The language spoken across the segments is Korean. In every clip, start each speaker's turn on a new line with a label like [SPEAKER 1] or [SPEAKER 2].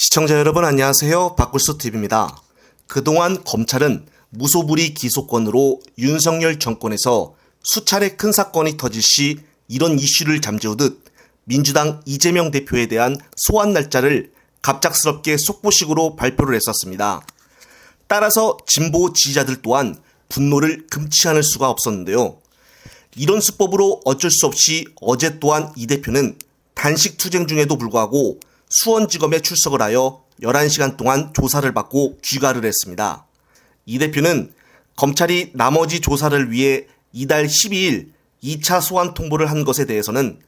[SPEAKER 1] 시청자 여러분 안녕하세요. 박굴수TV입니다. 그동안 검찰은 무소불위 기소권으로 윤석열 정권에서 수차례 큰 사건이 터질 시 이런 이슈를 잠재우듯 민주당 이재명 대표에 대한 소환 날짜를 갑작스럽게 속보식으로 발표를 했었습니다. 따라서 진보 지지자들 또한 분노를 금치 않을 수가 없었는데요. 이런 수법으로 어쩔 수 없이 어제 또한 이 대표는 단식 투쟁 중에도 불구하고 수원지검에 출석을 하여 11시간 동안 조사를 받고 귀가를 했습니다. 이 대표는 검찰이 나머지 조사를 위해 이달 12일 2차 소환 통보를 한 것에 대해서는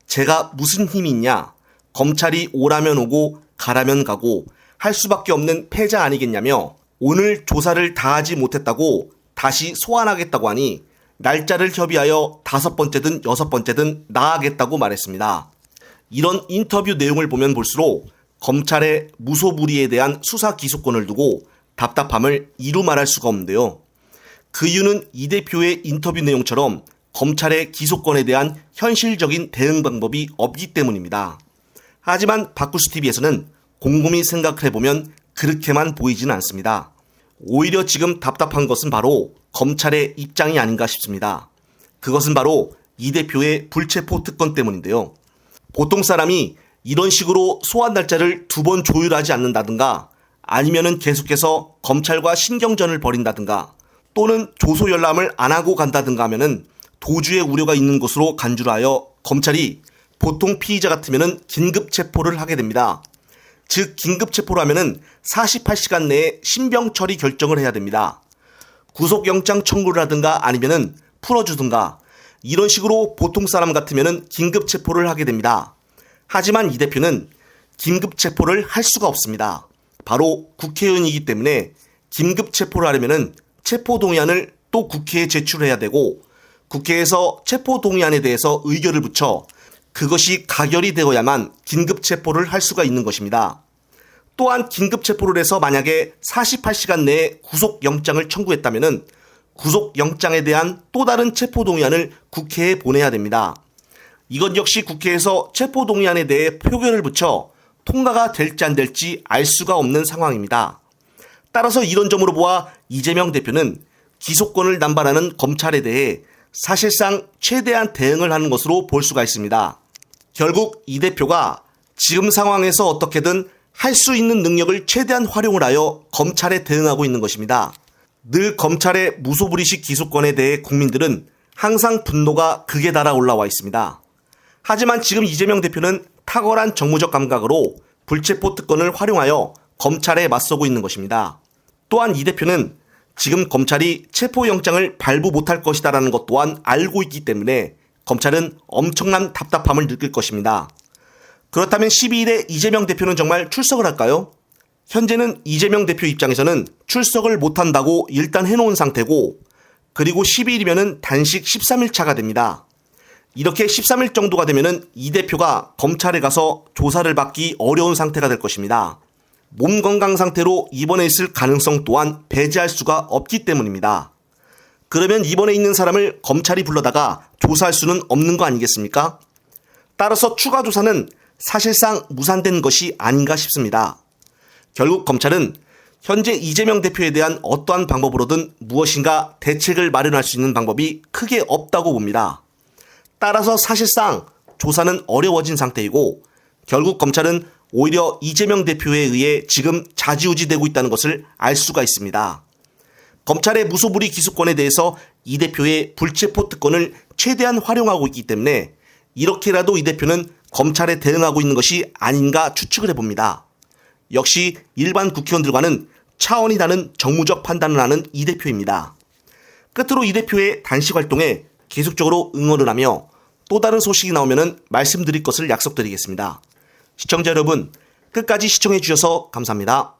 [SPEAKER 1] 제가 무슨 힘이 있냐, 검찰이 오라면 오고 가라면 가고 할 수밖에 없는 패자 아니겠냐며 오늘 조사를 다 하지 못했다고 다시 소환하겠다고 하니 날짜를 협의하여 5번째든 6번째든 나가겠다고 말했습니다. 이런 인터뷰 내용을 보면 볼수록 검찰의 무소불위에 대한 수사 기소권을 두고 답답함을 이루 말할 수가 없는데요. 그 이유는 이 대표의 인터뷰 내용처럼 검찰의 기소권에 대한 현실적인 대응 방법이 없기 때문입니다. 하지만 박굴수TV에서는 곰곰이 생각을 해보면 그렇게만 보이지는 않습니다. 오히려 지금 답답한 것은 바로 검찰의 입장이 아닌가 싶습니다. 그것은 바로 이 대표의 불체포 특권 때문인데요. 보통 사람이 이런 식으로 소환 날짜를 2번 조율하지 않는다든가 아니면은 계속해서 검찰과 신경전을 벌인다든가 또는 조소 열람을 안 하고 간다든가 하면은 도주의 우려가 있는 것으로 간주를 하여 검찰이 보통 피의자 같으면은 긴급 체포를 하게 됩니다. 즉 긴급 체포를 하면은 48시간 내에 신병 처리 결정을 해야 됩니다. 구속영장 청구를 하든가 아니면은 풀어주든가 이런 식으로 보통 사람 같으면은 긴급 체포를 하게 됩니다. 하지만 이 대표는 긴급 체포를 할 수가 없습니다. 바로 국회의원이기 때문에 긴급 체포를 하려면은 체포 동의안을 또 국회에 제출해야 되고 국회에서 체포 동의안에 대해서 의결을 붙여 그것이 가결이 되어야만 긴급 체포를 할 수가 있는 것입니다. 또한 긴급 체포를 해서 만약에 48시간 내에 구속영장을 청구했다면은 구속영장에 대한 또 다른 체포동의안을 국회에 보내야 됩니다. 이건 역시 국회에서 체포동의안에 대해 표결을 붙여 통과가 될지 안 될지 알 수가 없는 상황입니다. 따라서 이런 점으로 보아 이재명 대표는 기소권을 남발하는 검찰에 대해 사실상 최대한 대응을 하는 것으로 볼 수가 있습니다. 결국 이 대표가 지금 상황에서 어떻게든 할 수 있는 능력을 최대한 활용을 하여 검찰에 대응하고 있는 것입니다. 늘 검찰의 무소불위식 기소권에 대해 국민들은 항상 분노가 극에 달아 올라와 있습니다. 하지만 지금 이재명 대표는 탁월한 정무적 감각으로 불체포 특권을 활용하여 검찰에 맞서고 있는 것입니다. 또한 이 대표는 지금 검찰이 체포영장을 발부 못할 것이다라는 것 또한 알고 있기 때문에 검찰은 엄청난 답답함을 느낄 것입니다. 그렇다면 12일에 이재명 대표는 정말 출석을 할까요? 현재는 이재명 대표 입장에서는 출석을 못한다고 일단 해놓은 상태고 그리고 12일이면 단식 13일 차가 됩니다. 이렇게 13일 정도가 되면 이 대표가 검찰에 가서 조사를 받기 어려운 상태가 될 것입니다. 몸 건강 상태로 입원해 있을 가능성 또한 배제할 수가 없기 때문입니다. 그러면 입원해 있는 사람을 검찰이 불러다가 조사할 수는 없는 거 아니겠습니까? 따라서 추가 조사는 사실상 무산된 것이 아닌가 싶습니다. 결국 검찰은 현재 이재명 대표에 대한 어떠한 방법으로든 무엇인가 대책을 마련할 수 있는 방법이 크게 없다고 봅니다. 따라서 사실상 조사는 어려워진 상태이고 결국 검찰은 오히려 이재명 대표에 의해 지금 좌지우지되고 있다는 것을 알 수가 있습니다. 검찰의 무소불위 기소권에 대해서 이 대표의 불체포 특권을 최대한 활용하고 있기 때문에 이렇게라도 이 대표는 검찰에 대응하고 있는 것이 아닌가 추측을 해봅니다. 역시 일반 국회의원들과는 차원이 다른 정무적 판단을 하는 이 대표입니다. 끝으로 이 대표의 단식 활동에 계속적으로 응원을 하며 또 다른 소식이 나오면 말씀드릴 것을 약속드리겠습니다. 시청자 여러분, 끝까지 시청해 주셔서 감사합니다.